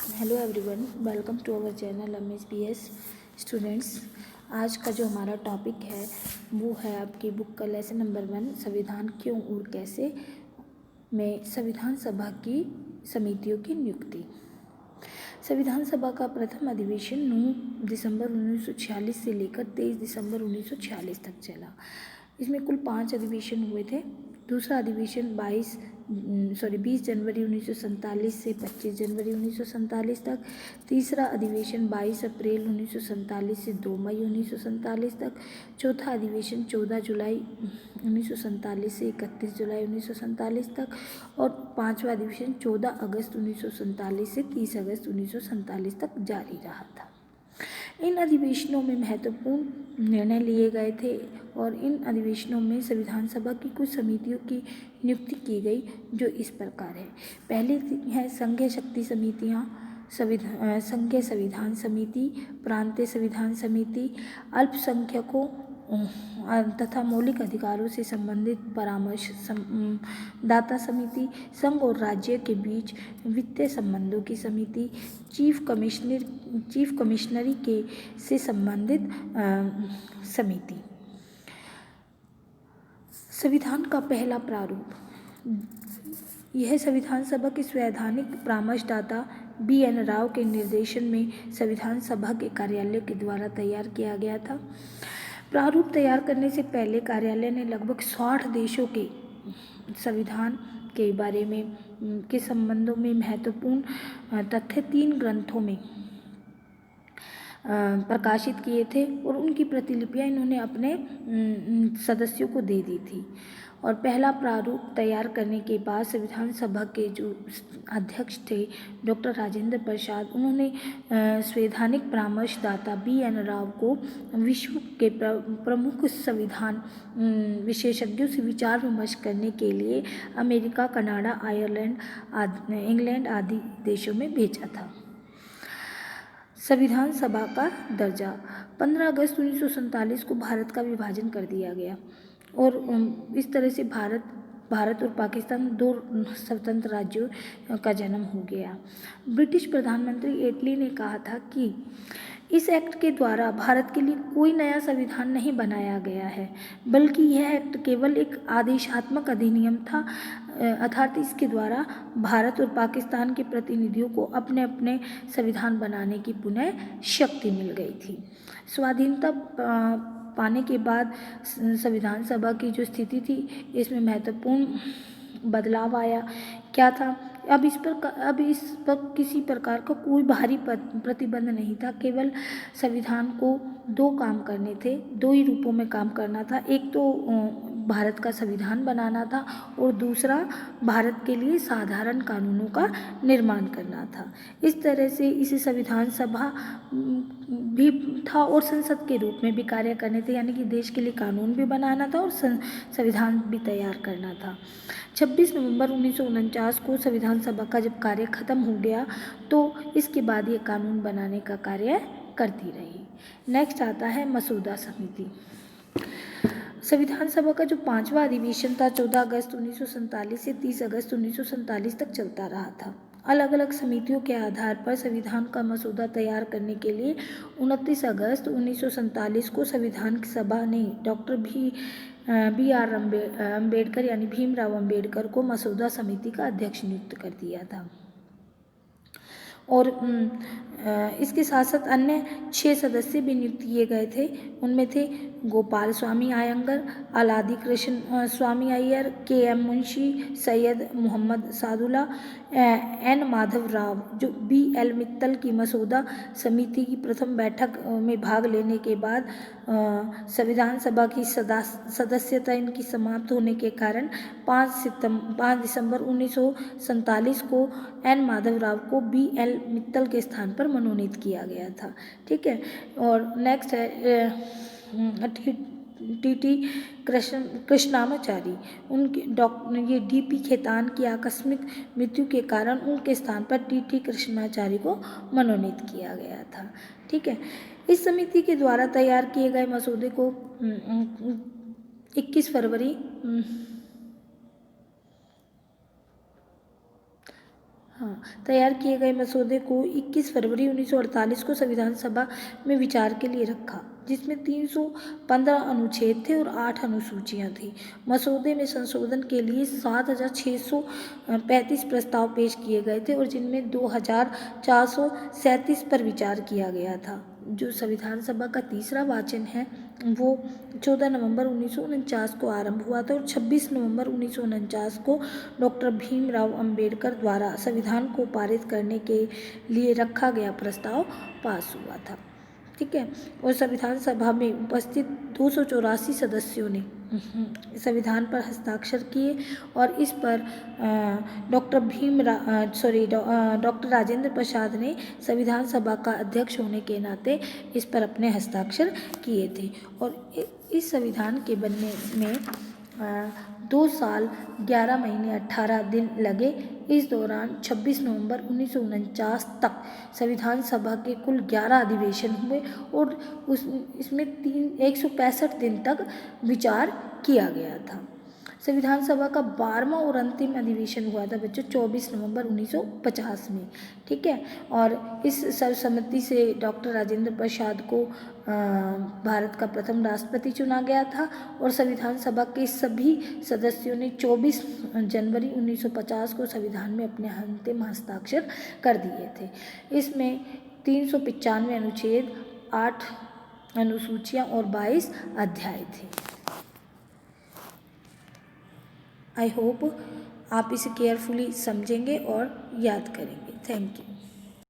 Hello everyone, welcome to our channel MSBS students. आज का जो हमारा टॉपिक है वो है आपकी बुक का लेसन नंबर 1 संविधान क्यों और कैसे में संविधान सभा की समितियों की नियुक्ति। संविधान सभा का प्रथम अधिवेशन 9 दिसंबर 1946 से लेकर 23 दिसंबर 1946 तक चला। इसमें कुल 5 अधिवेशन हुए थे। दूसरा अधिवेशन 20 जनवरी 1947 से 25 जनवरी 1947 तक। तीसरा अधिवेशन 22 अप्रैल 1947 से 2 मई 1947 तक। चौथा अधिवेशन 14 जुलाई 1947 से 31 जुलाई 1947 तक। और पांचवा अधिवेशन 14 अगस्त 1947 से 30 अगस्त 1947 तक जारी रहा था। इन अधिवेशनों में महत्वपूर्ण निर्णय लिए गए थे और इन अधिवेशनों में संविधान सभा की कुछ समितियों की नियुक्ति की गई, जो इस प्रकार है। पहली है संघीय शक्ति समितियाँ, संघीय संविधान समिति, प्रांतीय संविधान समिति, अल्पसंख्यकों तथा मौलिक अधिकारों से संबंधित परामर्श दाता समिति, संघ और राज्य के बीच वित्तीय संबंधों की समिति, चीफ कमिश्नरी के से संबंधित समिति। संविधान का पहला प्रारूप। यह संविधान सभा के संवैधानिक परामर्शदाता BN राव के निर्देशन में संविधान सभा के कार्यालय के द्वारा तैयार किया गया था। प्रारूप तैयार करने से पहले कार्यालय ने लगभग 60 देशों के संविधान के बारे में के संबंधों में महत्वपूर्ण तथ्य 3 ग्रंथों में प्रकाशित किए थे और उनकी प्रतिलिपियां इन्होंने अपने सदस्यों को दे दी थी। और पहला प्रारूप तैयार करने के बाद संविधान सभा के जो अध्यक्ष थे डॉक्टर राजेंद्र प्रसाद, उन्होंने संवैधानिक परामर्शदाता BN राव को विश्व के प्रमुख संविधान विशेषज्ञों से विचार विमर्श करने के लिए अमेरिका, कनाडा, आयरलैंड, इंग्लैंड आदि देशों में भेजा था। संविधान सभा का दर्जा। 15 अगस्त 1947 को भारत का विभाजन कर दिया गया और इस तरह से भारत और पाकिस्तान 2 स्वतंत्र राज्यों का जन्म हो गया। ब्रिटिश प्रधानमंत्री एटली ने कहा था कि इस एक्ट के द्वारा भारत के लिए कोई नया संविधान नहीं बनाया गया है, बल्कि यह एक्ट केवल एक आदेशात्मक अधिनियम था, अर्थात इसके द्वारा भारत और पाकिस्तान के प्रतिनिधियों को अपने अपने संविधान बनाने की पुनः शक्ति मिल गई थी। स्वाधीनता पाने के बाद संविधान सभा की जो स्थिति थी, इसमें महत्वपूर्ण बदलाव आया। क्या था? अब इस पर किसी प्रकार का कोई बाहरी प्रतिबंध नहीं था। केवल संविधान को 2 काम करने थे, 2 ही रूपों में काम करना था। एक तो भारत का संविधान बनाना था और दूसरा भारत के लिए साधारण कानूनों का निर्माण करना था। इस तरह से इसे संविधान सभा भी था और संसद के रूप में भी कार्य करने थे, यानी कि देश के लिए कानून भी बनाना था और संविधान भी तैयार करना था। 26 नवंबर 1949 को संविधान सभा का जब कार्य खत्म हो गया तो इसके बाद ये कानून बनाने का कार्य करती रही। नेक्स्ट आता है मसूदा समिति। संविधान सभा का जो 5वां अधिवेशन था 14 अगस्त 1947 से 30 अगस्त 1947 तक चलता रहा था। अलग अलग समितियों के आधार पर संविधान का मसूदा तैयार करने के लिए 29 अगस्त 1947 को संविधान सभा ने डॉक्टर BR अम्बेडकर यानी भीमराव अम्बेडकर को मसूदा समिति का अध्यक्ष नियुक्त कर दिया था। और इसके साथ साथ अन्य 6 सदस्य भी नियुक्त किए गए थे। उनमें थे गोपाल स्वामी आयंगर, अलादी कृष्ण स्वामी अय्यर, KM मुंशी, सैयद मोहम्मद सादुल्ला, N माधव राव। जो BL मित्तल की मसूदा समिति की प्रथम बैठक में भाग लेने के बाद संविधान सभा की सदस्यता इनकी समाप्त होने के कारण 5 दिसंबर 1947 को N माधव राव को BL मित्तल के स्थान पर मनोनीत किया गया था। ठीक है। और नेक्स्ट है TT कृष्णामाचारी। उनके ये DP खेतान की आकस्मिक मृत्यु के कारण उनके स्थान पर TT कृष्णामाचारी को मनोनीत किया गया था। ठीक है। इस समिति के द्वारा तैयार किए गए मसौदे को 21 फरवरी हाँ, तैयार किए गए मसौदे को 21 फरवरी 1948 को संविधान सभा में विचार के लिए रखा, जिसमें 315 अनुच्छेद थे और 8 अनुसूचियां थी। मसौदे में संशोधन के लिए 7,635 प्रस्ताव पेश किए गए थे और जिनमें 2,437 पर विचार किया गया था। जो संविधान सभा का तीसरा वाचन है वो 14 नवंबर 1949 को आरंभ हुआ था और 26 नवंबर 1949 को डॉक्टर भीमराव अंबेडकर द्वारा संविधान को पारित करने के लिए रखा गया प्रस्ताव पास हुआ था। ठीक है, और संविधान सभा में उपस्थित 284 सदस्यों ने संविधान पर हस्ताक्षर किए और इस पर डॉक्टर राजेंद्र प्रसाद ने संविधान सभा का अध्यक्ष होने के नाते इस पर अपने हस्ताक्षर किए थे। और इस संविधान के बनने में 2 साल 11 महीने 18 दिन लगे। इस दौरान 26 नवंबर 1949 तक संविधान सभा के कुल 11 अधिवेशन हुए और इसमें 165 दिन तक विचार किया गया था। संविधान सभा का 12वां और अंतिम अधिवेशन हुआ था बच्चों 24 नवंबर 1950 में। ठीक है, और इस सर्वसम्मति से डॉक्टर राजेंद्र प्रसाद को भारत का प्रथम राष्ट्रपति चुना गया था और संविधान सभा के सभी सदस्यों ने 24 जनवरी 1950 को संविधान में अपने अंतिम हस्ताक्षर कर दिए थे। इसमें 395 अनुच्छेद, 8 अनुसूचियां और 22 अध्याय थे। आई होप आप इसे केयरफुली समझेंगे और याद करेंगे। Thank you.